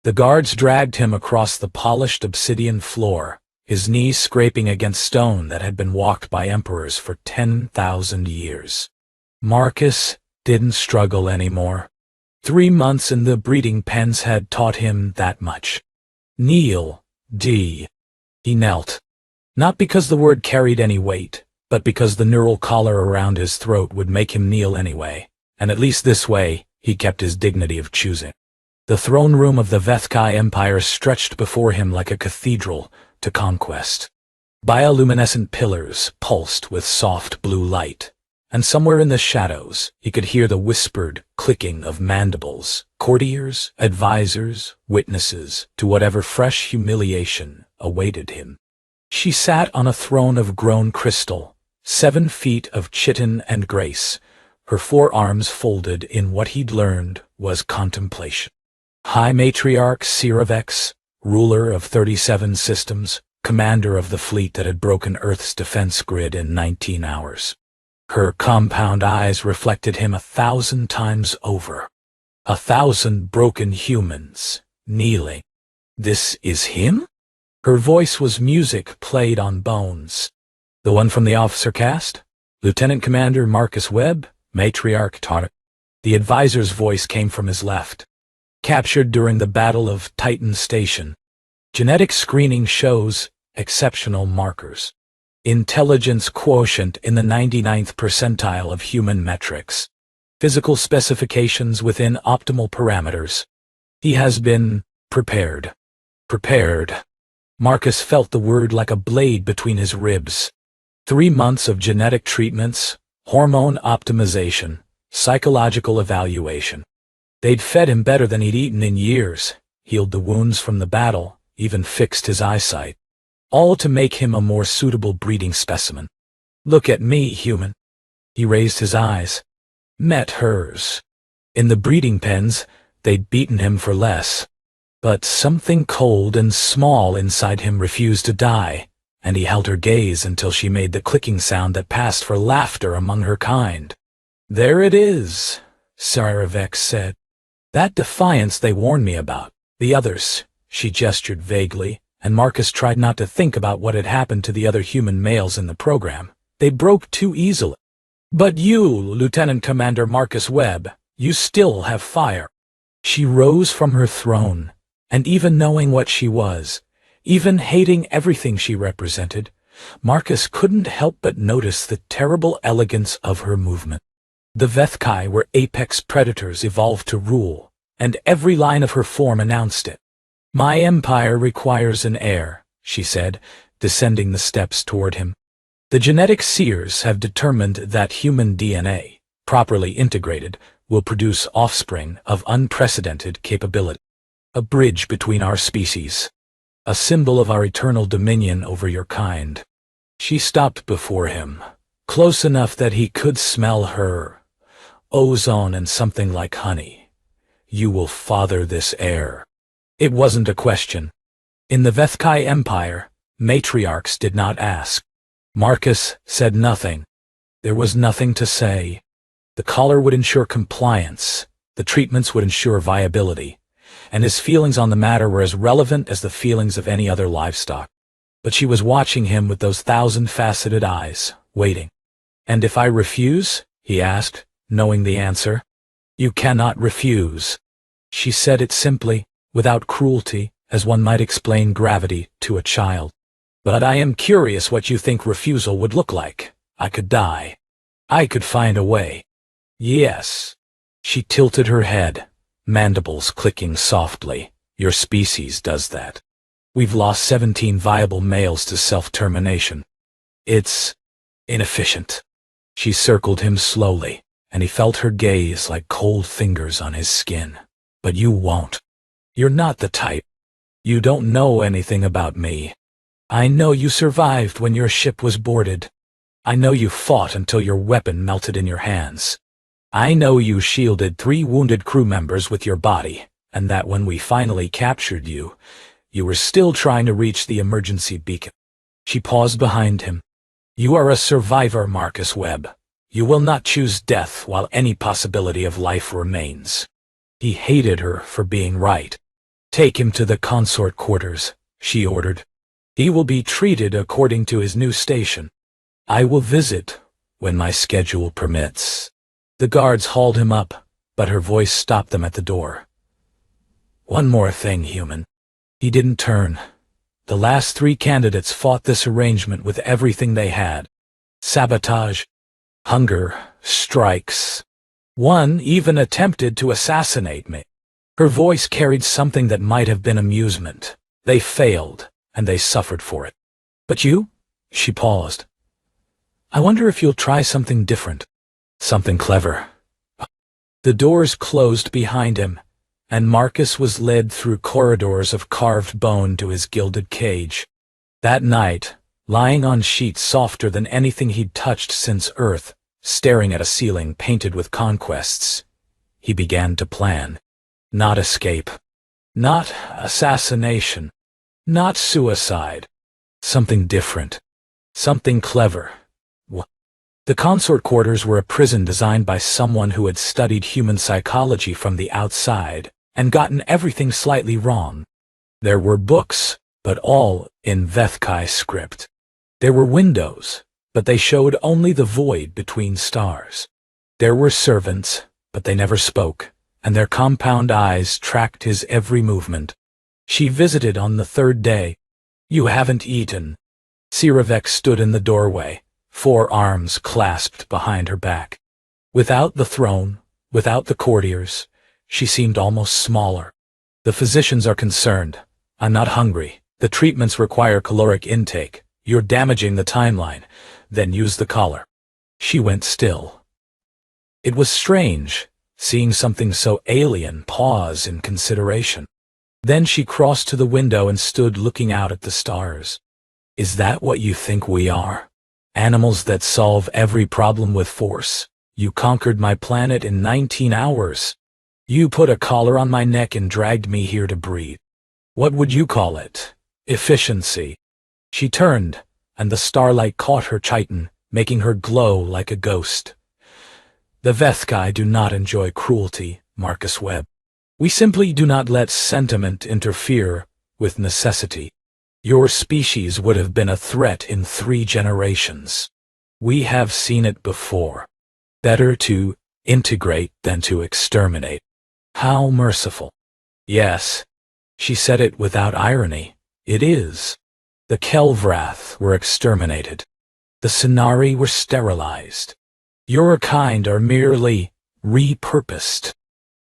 The guards dragged him across the polished obsidian floor, his knees scraping against stone that had been walked by emperors for 10,000 years. Marcus didn't struggle anymore. 3 months in the breeding pens had taught him that much. Kneel, D. He knelt. Not because the word carried any weight, but because the neural collar around his throat would make him kneel anyway, and at least this way, he kept his dignity of choosing. The throne room of the Vethkai Empire stretched before him like a cathedral to conquest. Bioluminescent pillars pulsed with soft blue light, and somewhere in the shadows he could hear the whispered clicking of mandibles, courtiers, advisors, witnesses to whatever fresh humiliation awaited him. She sat on a throne of grown crystal, 7 feet of chitin and grace, her forearms folded in what he'd learned was contemplation. High Matriarch Siravex, ruler of 37 systems, commander of the fleet that had broken Earth's defense grid in 19 hours. Her compound eyes reflected him 1,000 times over. 1,000 broken humans, kneeling. This is him? Her voice was music played on bones. The one from the officer cast? Lieutenant Commander Marcus Webb, Matriarch Tarek. The advisor's voice came from his left. Captured during the Battle of Titan Station. Genetic screening shows exceptional markers. Intelligence quotient in the 99th percentile of human metrics. Physical specifications within optimal parameters. He has been prepared. Prepared. Marcus felt the word like a blade between his ribs. 3 months of genetic treatments, hormone optimization, psychological evaluation. They'd fed him better than he'd eaten in years, healed the wounds from the battle, even fixed his eyesight. All to make him a more suitable breeding specimen. Look at me, human. He raised his eyes. Met hers. In the breeding pens, they'd beaten him for less. But something cold and small inside him refused to die, and he held her gaze until she made the clicking sound that passed for laughter among her kind. There it is, Saravex said. That defiance they warned me about. The others, she gestured vaguely, and Marcus tried not to think about what had happened to the other human males in the program. They broke too easily. But you, Lieutenant Commander Marcus Webb, you still have fire. She rose from her throne, and even knowing what she was, even hating everything she represented, Marcus couldn't help but notice the terrible elegance of her movement. The Vethkai were apex predators evolved to rule, and every line of her form announced it. My empire requires an heir, she said, descending the steps toward him. The genetic seers have determined that human DNA, properly integrated, will produce offspring of unprecedented capability. A bridge between our species. A symbol of our eternal dominion over your kind. She stopped before him, close enough that he could smell her. Ozone and something like honey. You will father this heir. It wasn't a question. In the Vethkai Empire, matriarchs did not ask. Marcus said nothing. There was nothing to say. The collar would ensure compliance, the treatments would ensure viability, and his feelings on the matter were as relevant as the feelings of any other livestock. But she was watching him with those 1,000-faceted eyes, waiting. And if I refuse? He asked, knowing the answer. You cannot refuse. She said it simply, without cruelty, as one might explain gravity to a child. But I am curious what you think refusal would look like. I could die. I could find a way. Yes. She tilted her head, mandibles clicking softly. Your species does that. We've lost 17 viable males to self-termination. It's inefficient. She circled him slowly, and he felt her gaze like cold fingers on his skin. But you won't. You're not the type. You don't know anything about me. I know you survived when your ship was boarded. I know you fought until your weapon melted in your hands. I know you shielded 3 wounded crew members with your body, and that when we finally captured you, you were still trying to reach the emergency beacon. She paused behind him. You are a survivor, Marcus Webb. You will not choose death while any possibility of life remains. He hated her for being right. Take him to the consort quarters, she ordered. He will be treated according to his new station. I will visit when my schedule permits. The guards hauled him up, but her voice stopped them at the door. One more thing, human. He didn't turn. The last 3 candidates fought this arrangement with everything they had. Sabotage, hunger, strikes. One even attempted to assassinate me. Her voice carried something that might have been amusement. They failed, and they suffered for it. But you? She paused. I wonder if you'll try something different. Something clever. The doors closed behind him, and Marcus was led through corridors of carved bone to his gilded cage. That night, lying on sheets softer than anything he'd touched since Earth, staring at a ceiling painted with conquests, he began to plan. Not escape. Not assassination. Not suicide. Something different. Something clever. The consort quarters were a prison designed by someone who had studied human psychology from the outside and gotten everything slightly wrong. There were books, but all in Vethkai script. There were windows, but they showed only the void between stars. There were servants, but they never spoke, and their compound eyes tracked his every movement. She visited on the 3rd day. You haven't eaten. Siravek stood in the doorway, 4 arms clasped behind her back. Without the throne, without the courtiers, she seemed almost smaller. The physicians are concerned. I'm not hungry. The treatments require caloric intake. You're damaging the timeline. Then use the collar. She went still. It was strange, seeing something so alien pause in consideration. Then she crossed to the window and stood looking out at the stars. Is that what you think we are? Animals that solve every problem with force? You conquered my planet in 19 hours. You put a collar on my neck and dragged me here to breathe. What would you call it? Efficiency. She turned, and the starlight caught her chitin, making her glow like a ghost. The Vethkai do not enjoy cruelty, Marcus Webb. We simply do not let sentiment interfere with necessity. Your species would have been a threat in 3 generations. We have seen it before. Better to integrate than to exterminate. How merciful. Yes, she said it without irony. It is. The Kelvrath were exterminated. The Cenari were sterilized. Your kind are merely repurposed.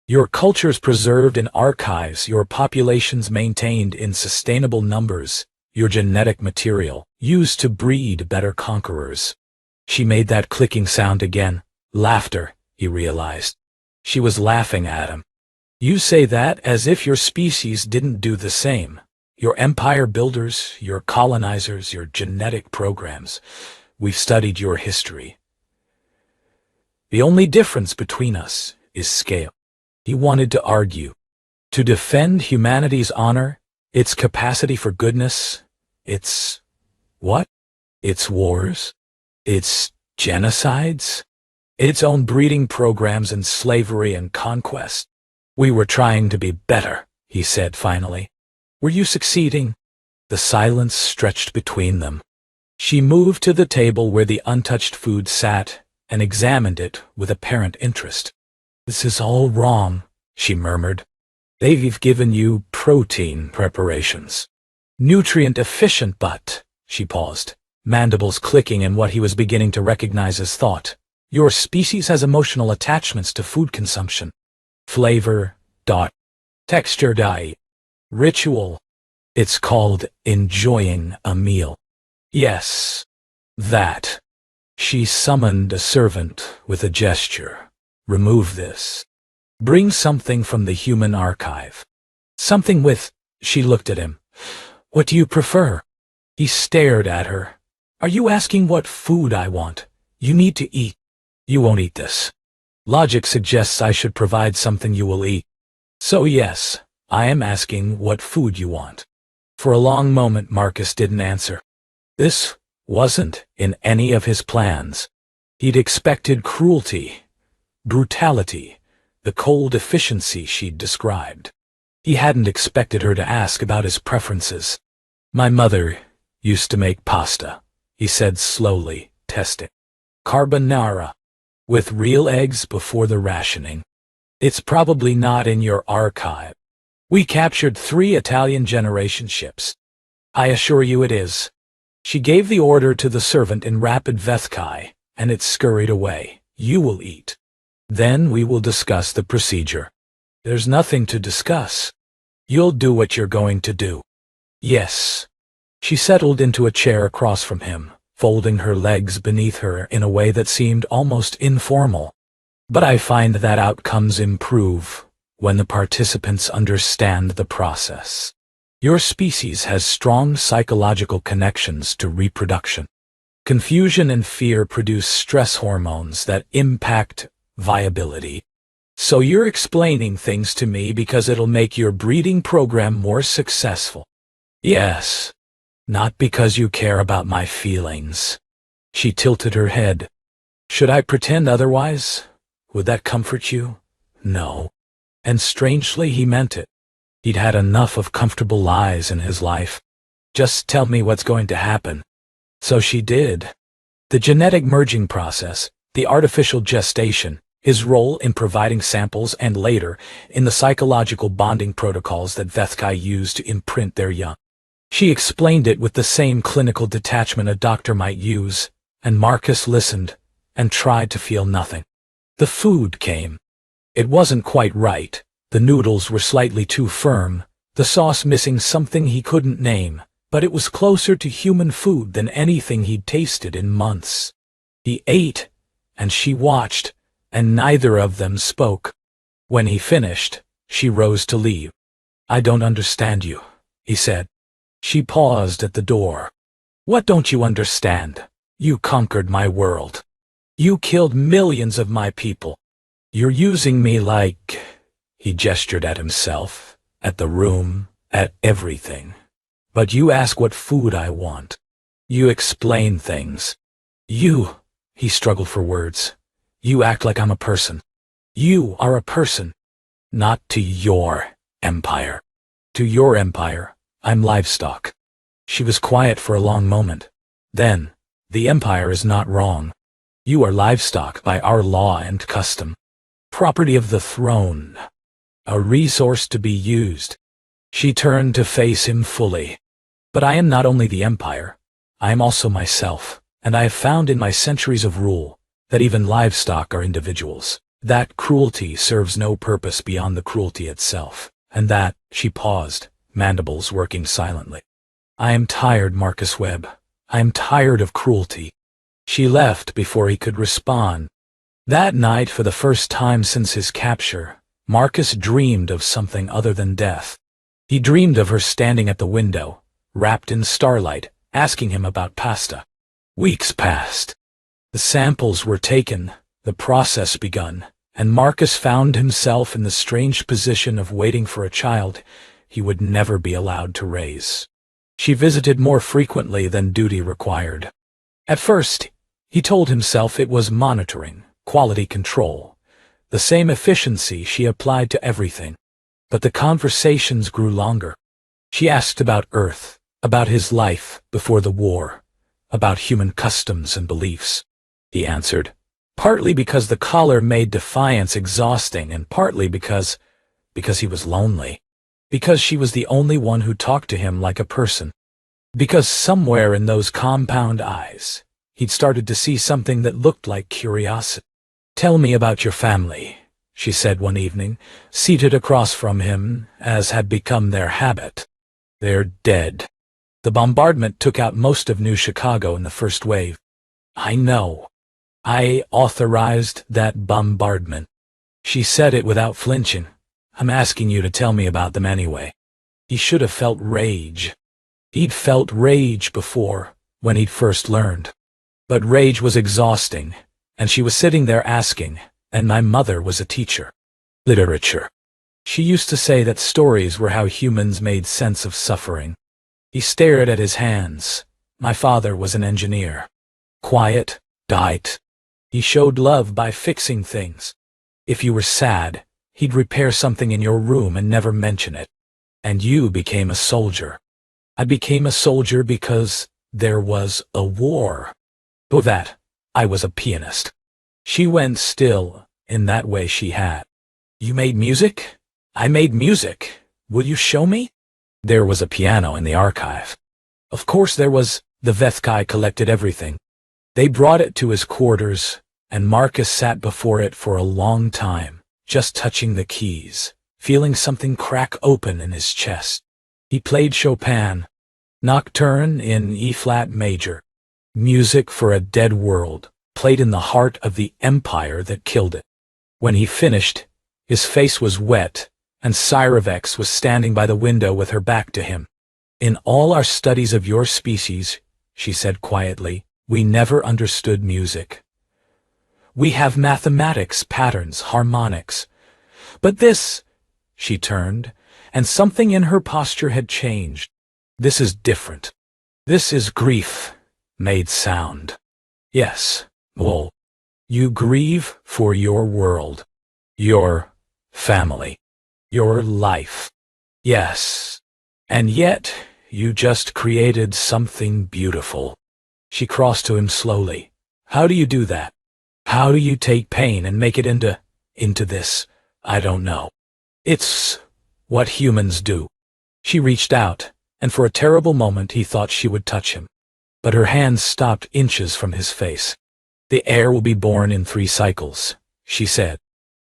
Your cultures preserved in archives, your populations maintained in sustainable numbers, your genetic material used to breed better conquerors. She made that clicking sound again. Laughter, he realized. She was laughing at him. You say that as if your species didn't do the same. Your empire builders, your colonizers, your genetic programs. We've studied your history. The only difference between us is scale. He wanted to argue. To defend humanity's honor, its capacity for goodness, its what? Its wars, its genocides, its own breeding programs and slavery and conquest. We were trying to be better, he said finally. Were you succeeding? The silence stretched between them. She moved to the table where the untouched food sat and examined it with apparent interest. This is all wrong, she murmured. They've given you protein preparations. Nutrient efficient, but, she paused, mandibles clicking in what he was beginning to recognize as thought. Your species has emotional attachments to food consumption. Flavor, texture, ritual. It's called enjoying a meal. Yes, that. She summoned a servant with a gesture. Remove this. Bring something from the human archive. Something with, she looked at him. What do you prefer? He stared at her. Are you asking what food I want? You need to eat. You won't eat this. Logic suggests I should provide something you will eat. So yes, I am asking what food you want. For a long moment Marcus didn't answer. This wasn't in any of his plans. He'd expected cruelty, brutality, the cold efficiency she'd described. He hadn't expected her to ask about his preferences. My mother used to make pasta, he said slowly, testing. Carbonara, with real eggs before the rationing. It's probably not in your archive. We captured 3 Italian generation ships. I assure you it is. She gave the order to the servant in rapid Vethkai, and it scurried away. You will eat. Then we will discuss the procedure. There's nothing to discuss. You'll do what you're going to do. Yes. She settled into a chair across from him, folding her legs beneath her in a way that seemed almost informal. But I find that outcomes improve when the participants understand the process. Your species has strong psychological connections to reproduction. Confusion and fear produce stress hormones that impact viability. So you're explaining things to me because it'll make your breeding program more successful. Yes. Not because you care about my feelings. She tilted her head. Should I pretend otherwise? Would that comfort you? No. And strangely, he meant it. He'd had enough of comfortable lies in his life. Just tell me what's going to happen. So she did. The genetic merging process, the artificial gestation, his role in providing samples and later, in the psychological bonding protocols that Vethkai used to imprint their young. She explained it with the same clinical detachment a doctor might use, and Marcus listened and tried to feel nothing. The food came. It wasn't quite right. The noodles were slightly too firm, the sauce missing something he couldn't name, but it was closer to human food than anything he'd tasted in months. He ate, and she watched, and neither of them spoke. When he finished, she rose to leave. I don't understand you, he said. She paused at the door. What don't you understand? You conquered my world. You killed millions of my people. You're using me like... He gestured at himself, at the room, at everything. But you ask what food I want. You explain things. He struggled for words. You act like I'm a person. You are a person. Not to your empire. To your empire, I'm livestock. She was quiet for a long moment. Then, the empire is not wrong. You are livestock by our law and custom. Property of the throne. A resource to be used. She turned to face him fully. But I am not only the empire, I am also myself, and I have found in my centuries of rule that even livestock are individuals, that cruelty serves no purpose beyond the cruelty itself, and that, she paused, mandibles working silently. I am tired, Marcus Webb. I am tired of cruelty. She left before he could respond. That night, for the first time since his capture, Marcus dreamed of something other than death. He dreamed of her standing at the window, wrapped in starlight, asking him about pasta. Weeks passed. The samples were taken, the process begun, and Marcus found himself in the strange position of waiting for a child he would never be allowed to raise. She visited more frequently than duty required. At first, he told himself it was monitoring, quality control, the same efficiency she applied to everything. But the conversations grew longer. She asked about Earth, about his life before the war, about human customs and beliefs. He answered, partly because the collar made defiance exhausting and partly because he was lonely. Because she was the only one who talked to him like a person. Because somewhere in those compound eyes, he'd started to see something that looked like curiosity. Tell me about your family, she said one evening, seated across from him, as had become their habit. They're dead. The bombardment took out most of New Chicago in the first wave. I know. I authorized that bombardment. She said it without flinching. I'm asking you to tell me about them anyway. He should have felt rage. He'd felt rage before, when he'd first learned. But rage was exhausting, and she was sitting there asking, and my mother was a teacher. Literature. She used to say that stories were how humans made sense of suffering. He stared at his hands. My father was an engineer. Quiet, diet. He showed love by fixing things. If you were sad, he'd repair something in your room and never mention it. And you became a soldier. I became a soldier because there was a war. Before that, I was a pianist. She went still, in that way she had. You made music? I made music. Will you show me? There was a piano in the archive. Of course there was. The Vethkai collected everything. They brought it to his quarters, and Marcus sat before it for a long time, just touching the keys, feeling something crack open in his chest. He played Chopin, Nocturne in E-flat major, music for a dead world, played in the heart of the empire that killed it. When he finished, his face was wet, and Cyravex was standing by the window with her back to him. In all our studies of your species, she said quietly, we never understood music. We have mathematics, patterns, harmonics. But this, she turned, and something in her posture had changed. This is different. This is grief, made sound. Yes, well, you grieve for your world, your family, your life. Yes, and yet you just created something beautiful. She crossed to him slowly. How do you do that? How do you take pain and make it into this? I don't know. It's what humans do. She reached out, and for a terrible moment he thought she would touch him. But her hands stopped inches from his face. The heir will be born in 3 cycles, she said.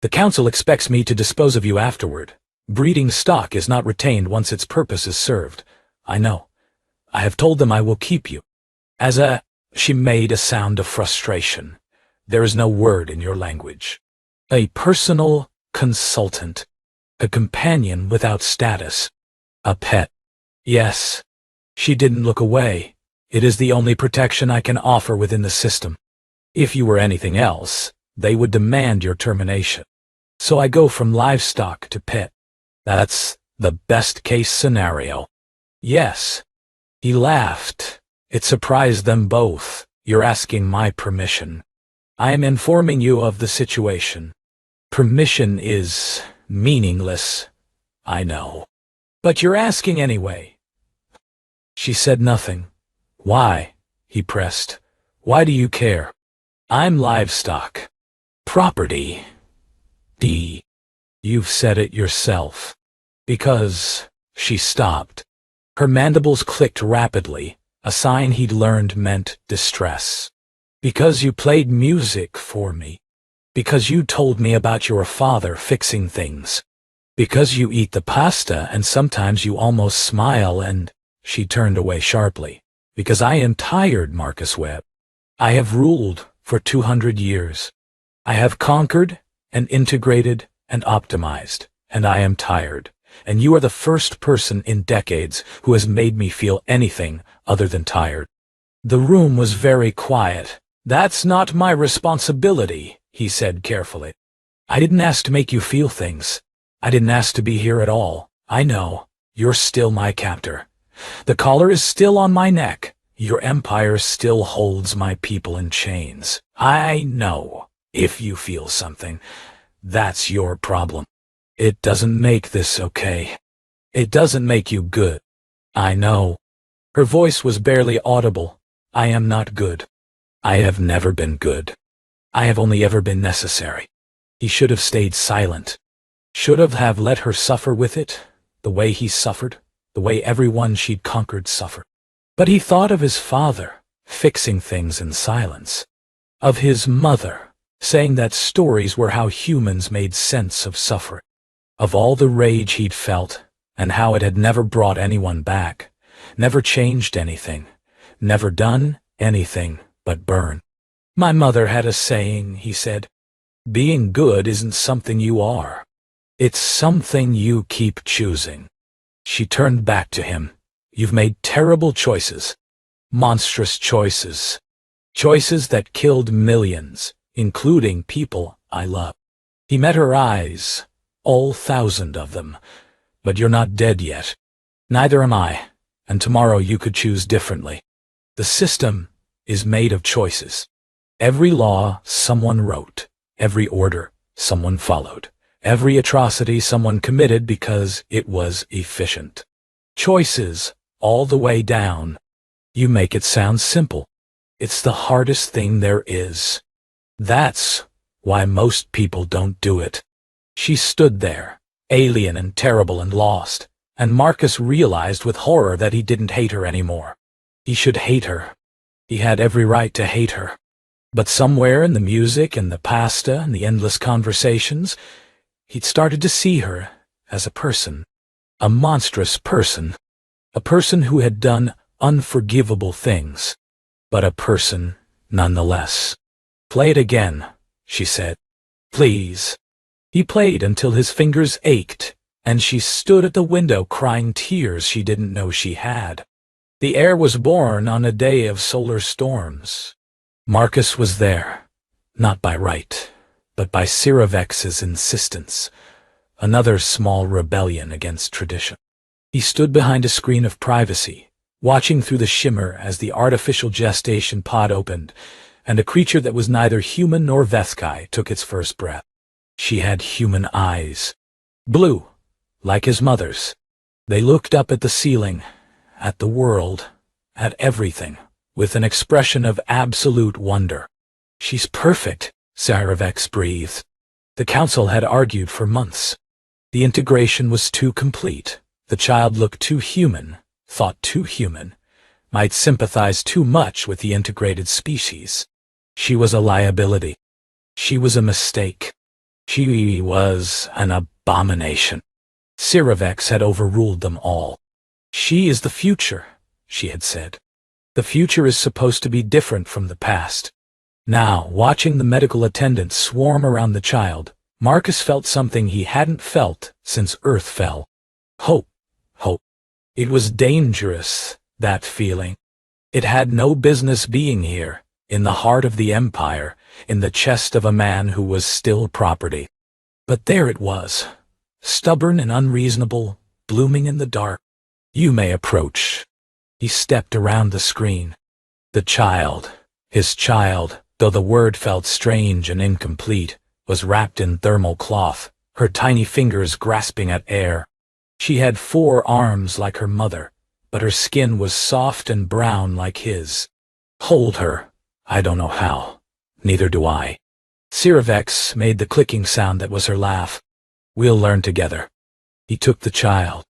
The council expects me to dispose of you afterward. Breeding stock is not retained once its purpose is served. I know. I have told them I will keep you. She made a sound of frustration. There is no word in your language. A personal consultant. A companion without status. A pet. Yes. She didn't look away. It is the only protection I can offer within the system. If you were anything else, they would demand your termination. So I go from livestock to pet. That's the best-case scenario. Yes. He laughed. It surprised them both. You're asking my permission. I am informing you of the situation. Permission is meaningless. I know. But you're asking anyway. She said nothing. Why? He pressed. Why do you care? I'm livestock. Property. You've said it yourself. Because... She stopped. Her mandibles clicked rapidly, a sign he'd learned meant distress. Because you played music for me. Because you told me about your father fixing things. Because you eat the pasta and sometimes you almost smile and... She turned away sharply. Because I am tired, Marcus Webb. I have ruled for 200 years. I have conquered and integrated and optimized, and I am tired. And you are the first person in decades who has made me feel anything other than tired. The room was very quiet. That's not my responsibility, he said carefully. I didn't ask to make you feel things. I didn't ask to be here at all. I know. You're still my captor. The collar is still on my neck. Your empire still holds my people in chains. I know. If you feel something, that's your problem. It doesn't make this okay. It doesn't make you good. I know. Her voice was barely audible. I am not good. I have never been good. I have only ever been necessary. He should have stayed silent. Should have let her suffer with it, the way he suffered, the way everyone she'd conquered suffered. But he thought of his father, fixing things in silence. Of his mother, saying that stories were how humans made sense of suffering. Of all the rage he'd felt, and how it had never brought anyone back, never changed anything, never done anything but burn. My mother had a saying, he said, being good isn't something you are. It's something you keep choosing. She turned back to him. You've made terrible choices. Monstrous choices. Choices that killed millions, including people I love. He met her eyes. All 1,000 of them. But you're not dead yet. Neither am I, and tomorrow you could choose differently. The system is made of choices. Every law someone wrote, every order someone followed, Every atrocity someone committed because it was efficient. Choices, all the way down. You make it sound simple. It's the hardest thing there is. That's why most people don't do it. She stood there, alien and terrible and lost, and Marcus realized with horror that he didn't hate her anymore. He should hate her. He had every right to hate her. But somewhere in the music and the pasta and the endless conversations, he'd started to see her as a person. A monstrous person. A person who had done unforgivable things. But a person nonetheless. "Play it again," she said. "Please." He played until his fingers ached, and she stood at the window crying tears she didn't know she had. The Heir was born on a day of solar storms. Marcus was there, not by right, but by Siravex's insistence, another small rebellion against tradition. He stood behind a screen of privacy, watching through the shimmer as the artificial gestation pod opened, and a creature that was neither human nor Vethkai took its first breath. She had human eyes. Blue, like his mother's. They looked up at the ceiling, at the world, at everything, with an expression of absolute wonder. "She's perfect," Siravex breathed. The council had argued for months. The integration was too complete. The child looked too human, thought too human, might sympathize too much with the integrated species. She was a liability. She was a mistake. She was an abomination. Siravex had overruled them all. "She is the future," she had said. "The future is supposed to be different from the past." Now, watching the medical attendants swarm around the child, Marcus felt something he hadn't felt since Earth fell. Hope. Hope. It was dangerous, that feeling. It had no business being here, in the heart of the Empire, in the chest of a man who was still property. But there it was, stubborn and unreasonable, blooming in the dark. "You may approach." He stepped around the screen. The child, his child, though the word felt strange and incomplete, was wrapped in thermal cloth, her tiny fingers grasping at air. She had 4 arms like her mother, but her skin was soft and brown like his. "Hold her." "I don't know how. Neither do I." Siravex made the clicking sound that was her laugh. "We'll learn together." He took the child.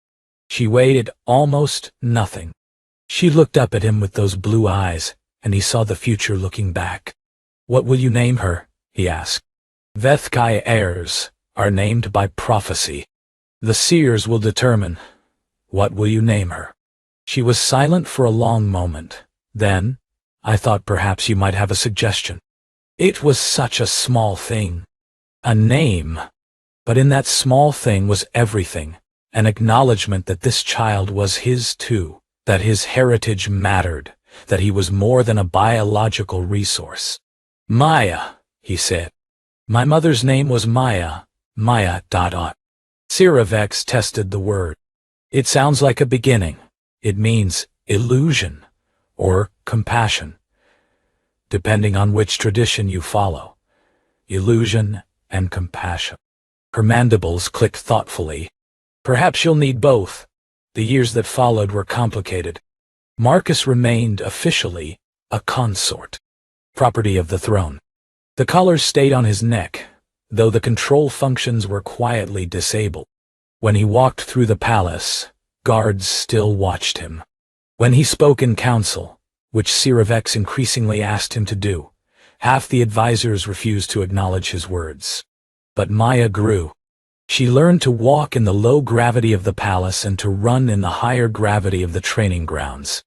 She weighed almost nothing. She looked up at him with those blue eyes, and he saw the future looking back. "What will you name her?" he asked. "Vethkai heirs are named by prophecy. The seers will determine. What will you name her?" She was silent for a long moment. Then, "I thought perhaps you might have a suggestion." It was such a small thing. A name. But in that small thing was everything. An acknowledgement that this child was his too, that his heritage mattered, that he was more than a biological resource. "Maya," he said. "My mother's name was Maya, Maya ... Siravex tested the word. "It sounds like a beginning. It means illusion, or compassion, depending on which tradition you follow. Illusion and compassion." Her mandibles clicked thoughtfully. "Perhaps you'll need both." The years that followed were complicated. Marcus remained officially a consort, property of the throne. The collar stayed on his neck, though the control functions were quietly disabled. When he walked through the palace, guards still watched him. When he spoke in council, which Siravex increasingly asked him to do, half the advisors refused to acknowledge his words. But Maya grew. She learned to walk in the low gravity of the palace and to run in the higher gravity of the training grounds.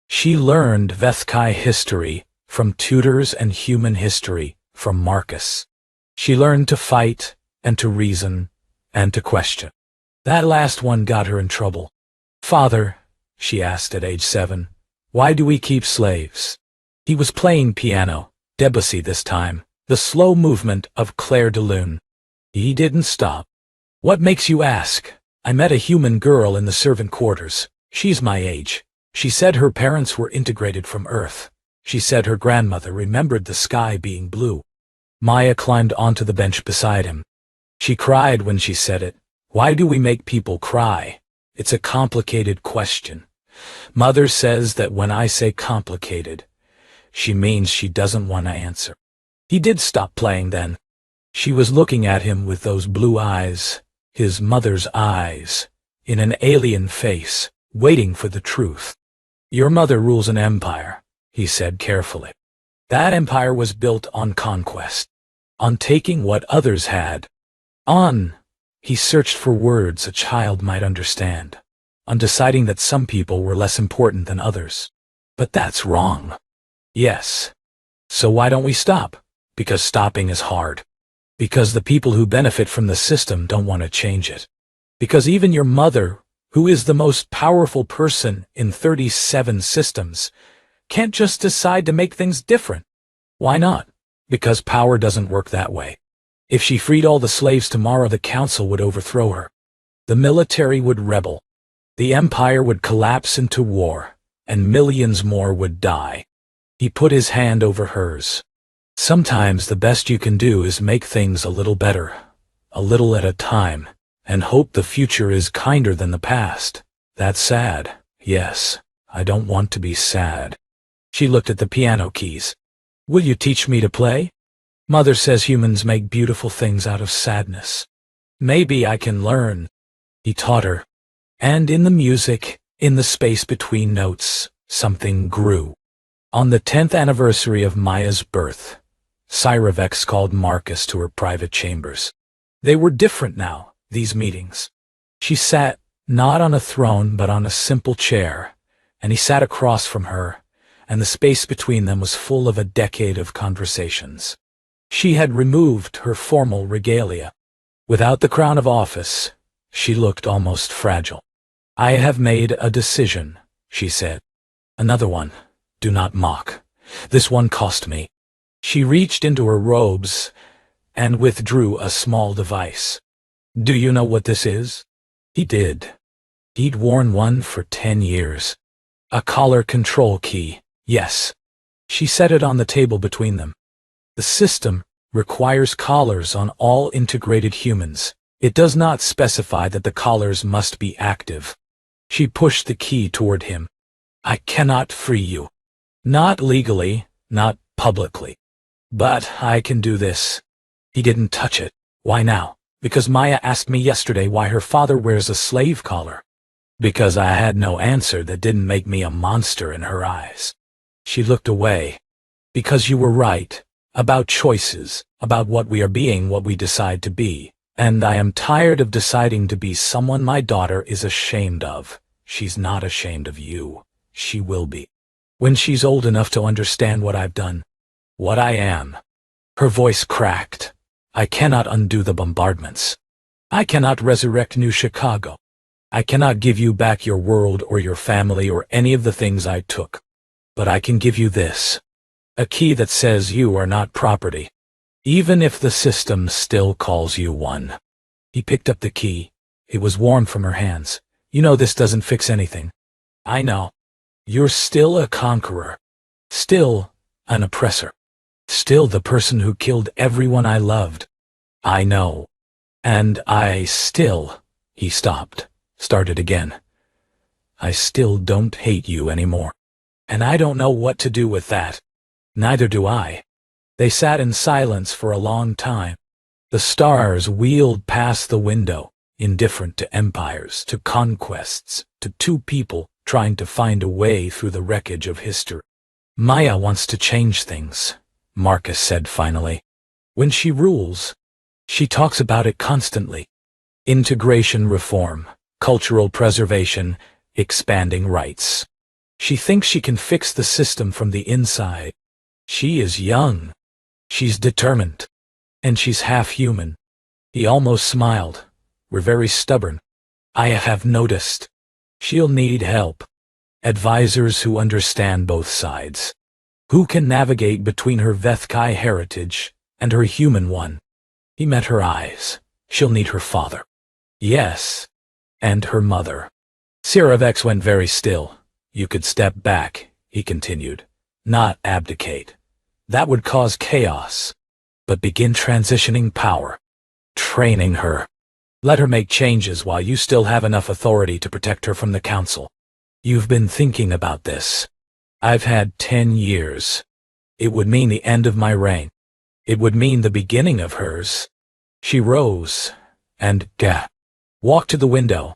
She learned Vethkai history from tutors and human history from Marcus. She learned to fight and to reason and to question. That last one got her in trouble. "Father," she asked at age 7, "why do we keep slaves?" He was playing piano, Debussy this time, the slow movement of Clair de Lune. He didn't stop. "What makes you ask? I met a human girl in the servant quarters. She's my age. She said her parents were integrated from Earth. She said her grandmother remembered the sky being blue." Maya climbed onto the bench beside him. She cried when she said it. Why do we make people cry? It's a complicated question. Mother says that when I say complicated, she means she doesn't want to answer. He did stop playing then. She was looking at him with those blue eyes, his mother's eyes, in an alien face, waiting for the truth. Your mother rules an empire, he said carefully. That empire was built on conquest, on taking what others had, he searched for words a child might understand, on deciding that some people were less important than others. But that's wrong. Yes. So why don't we stop? Because stopping is hard. Because the people who benefit from the system don't want to change it. Because even your mother, who is the most powerful person in 37 systems, can't just decide to make things different. Why not? Because power doesn't work that way. If she freed all the slaves tomorrow, the council would overthrow her. The military would rebel. The empire would collapse into war, and millions more would die. He put his hand over hers. Sometimes the best you can do is make things a little better, a little at a time, and hope the future is kinder than the past. That's sad. Yes, I don't want to be sad. She looked at the piano keys. Will you teach me to play? Mother says humans make beautiful things out of sadness. Maybe I can learn. He taught her. And in the music, in the space between notes, something grew. On the 10th anniversary of Maya's birth, Cyravex called Marcus to her private chambers. They were different now, these meetings. She sat, not on a throne but on a simple chair, and he sat across from her, and the space between them was full of a decade of conversations. She had removed her formal regalia. Without the crown of office, she looked almost fragile. I have made a decision, she said. Another one. Do not mock. This one cost me. She reached into her robes and withdrew a small device. Do you know what this is? He did. He'd worn one for 10 years. A collar control key, yes. She set it on the table between them. The system requires collars on all integrated humans. It does not specify that the collars must be active. She pushed the key toward him. I cannot free you. Not legally, not publicly. But I can do this. He didn't touch it. Why now? Because Maya asked me yesterday why her father wears a slave collar. Because I had no answer that didn't make me a monster in her eyes. She looked away. Because you were right. About choices, about what we are being, what we decide to be. And I am tired of deciding to be someone my daughter is ashamed of. She's not ashamed of you. She will be. When she's old enough to understand what I've done. What I am. Her voice cracked. I cannot undo the bombardments. I cannot resurrect New Chicago. I cannot give you back your world or your family or any of the things I took. But I can give you this. A key that says you are not property, even if the system still calls you one. He picked up the key. It was warm from her hands. You know this doesn't fix anything. I know. You're still a conqueror. Still an oppressor. Still the person who killed everyone I loved. I know. And I still... He stopped, started again. I still don't hate you anymore. And I don't know what to do with that. Neither do I. They sat in silence for a long time. The stars wheeled past the window, indifferent to empires, to conquests, to two people trying to find a way through the wreckage of history. Maya wants to change things, Marcus said finally. When she rules, she talks about it constantly. Integration reform, cultural preservation, expanding rights. She thinks she can fix the system from the inside. She is young. She's determined. And she's half human. He almost smiled. We're very stubborn. I have noticed. She'll need help. Advisors who understand both sides. Who can navigate between her Vethkai heritage and her human one. He met her eyes. She'll need her father. Yes. And her mother. Cyravex went very still. You could step back, he continued. Not abdicate. That would cause chaos. But begin transitioning power. training her. Let her make changes while you still have enough authority to protect her from the council. You've been thinking about this. I've had 10 years. It would mean the end of my reign. It would mean the beginning of hers. She rose and walked to the window.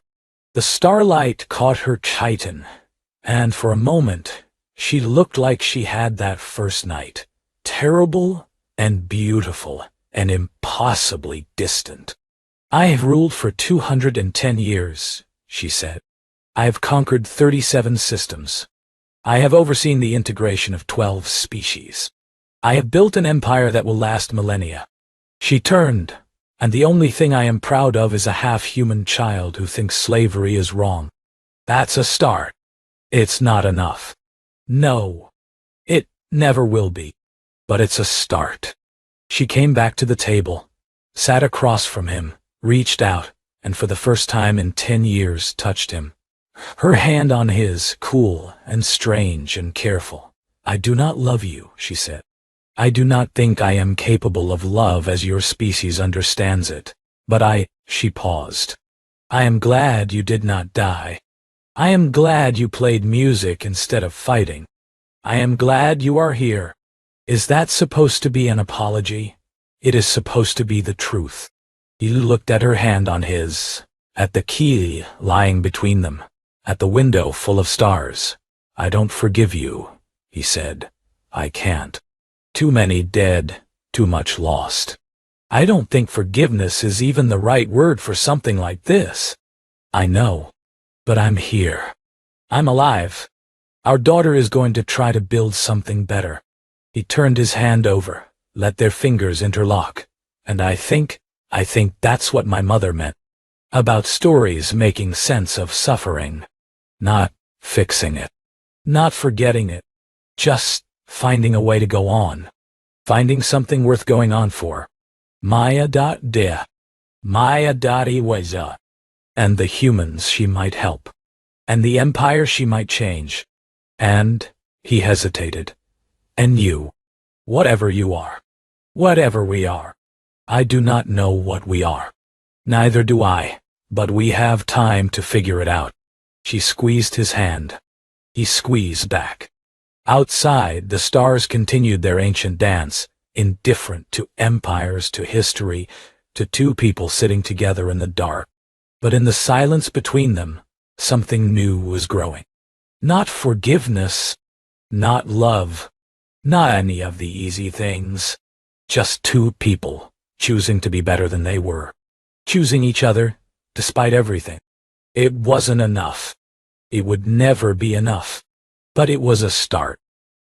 The starlight caught her chitin, and for a moment she looked like she had that first night, terrible and beautiful and impossibly distant. I have ruled for 210 years, she said. I have conquered 37 systems. I have overseen the integration of 12 species. I have built an empire that will last millennia. She turned, and the only thing I am proud of is a half-human child who thinks slavery is wrong. That's a start. It's not enough. No, it never will be. But it's a start. She came back to the table, sat across from him, reached out, and for the first time in 10 years touched him. Her hand on his, cool and strange and careful. I do not love you, she said. I do not think I am capable of love as your species understands it. But she paused. I am glad you did not die. I am glad you played music instead of fighting. I am glad you are here. Is that supposed to be an apology? It is supposed to be the truth. He looked at her hand on his, at the key lying between them, at the window full of stars. I don't forgive you, he said. I can't. Too many dead, too much lost. I don't think forgiveness is even the right word for something like this. I know, but I'm here. I'm alive. Our daughter is going to try to build something better. He turned his hand over, let their fingers interlock, and I think that's what my mother meant. About stories making sense of suffering. Not fixing it. Not forgetting it. Just finding a way to go on. Finding something worth going on for. Maya.de. Maya.iweza. And the humans she might help. And the empire she might change. And, he hesitated. And you. Whatever you are. Whatever we are. I do not know what we are. Neither do I. But we have time to figure it out. She squeezed his hand. He squeezed back. Outside, the stars continued their ancient dance, indifferent to empires, to history, to two people sitting together in the dark. But in the silence between them, something new was growing. Not forgiveness, not love, not any of the easy things. Just two people choosing to be better than they were. Choosing each other, despite everything. It wasn't enough. It would never be enough. But it was a start.